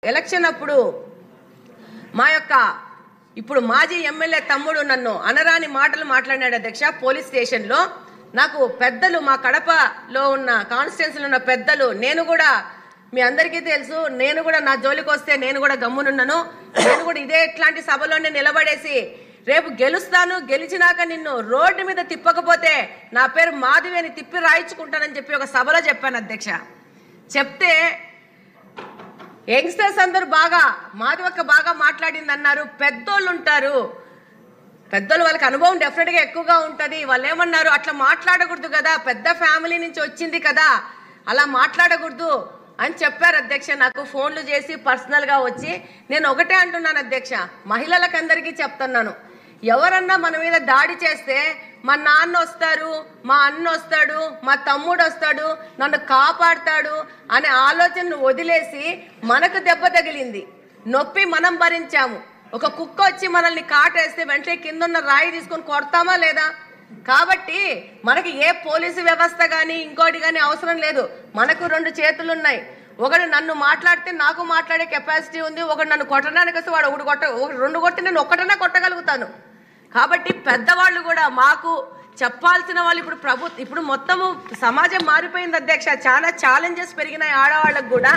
Election అప్పుడు మా యొక్క ఇప్పుడు మాజీ ఎమ్మెల్యే తమ్ముడు నన్ను అనరాని మాటలు మాట్లాడాడు అధ్యక్ష. పోలీస్ స్టేషన్లో నాకు పెద్దలు, మా కడపలో ఉన్న కాన్స్టిట్యున్సీలో ఉన్న పెద్దలు, నేను కూడా మీ అందరికీ తెలుసు, నేను కూడా నా జోలికి వస్తే నేను కూడా గమ్మునున్నాను. నేను కూడా ఇదే ఇట్లాంటి సభలోనే నిలబడేసి రేపు గెలుస్తాను, గెలిచినాక నిన్ను రోడ్డు మీద తిప్పకపోతే నా పేరు మాధవి అని తిప్పి రాయించుకుంటానని చెప్పి ఒక సభలో చెప్పాను అధ్యక్ష. చెప్తే యంగ్స్టర్స్ అందరూ బాగా మాధవక్క బాగా మాట్లాడింది అన్నారు. పెద్దోళ్ళు ఉంటారు, పెద్దోళ్ళు వాళ్ళకి అనుభవం డెఫినెట్గా ఎక్కువగా ఉంటుంది. వాళ్ళు ఏమన్నారు, అట్లా మాట్లాడకూడదు కదా, పెద్ద ఫ్యామిలీ నుంచి వచ్చింది కదా, అలా మాట్లాడకూడదు అని చెప్పారు అధ్యక్ష. నాకు ఫోన్లు చేసి పర్సనల్గా వచ్చి నేను ఒకటే అంటున్నాను అధ్యక్ష, మహిళలకు అందరికీ చెప్తున్నాను, ఎవరన్నా మన మీద దాడి చేస్తే మా నాన్న వస్తారు, మా అన్న వస్తాడు, మా తమ్ముడు వస్తాడు, నన్ను కాపాడుతాడు అనే ఆలోచనను వదిలేసి మనకు దెబ్బ తగిలింది, నొప్పి మనం భరించాము. ఒక కుక్క వచ్చి మనల్ని కాటేస్తే వెంటనే కింద ఉన్న రాయి తీసుకొని కొడతామా లేదా? కాబట్టి మనకి ఏ పోలీసు వ్యవస్థ కానీ ఇంకోటి కానీ అవసరం లేదు. మనకు రెండు చేతులు ఉన్నాయి. ఒకడు నన్ను మాట్లాడితే నాకు మాట్లాడే కెపాసిటీ ఉంది, ఒకడు నన్ను కొట్టడానికి వస్తే వాడు ఒకటి రెండు కొట్టి నేను ఒక్కటన్నా కొట్టగలుగుతాను. కాబట్టి పెద్దవాళ్ళు కూడా మాకు చెప్పాల్సిన వాళ్ళు ఇప్పుడు మొత్తము సమాజం మారిపోయింది అధ్యక్ష. చాలా ఛాలెంజెస్ పెరిగినాయి ఆడవాళ్ళకు కూడా.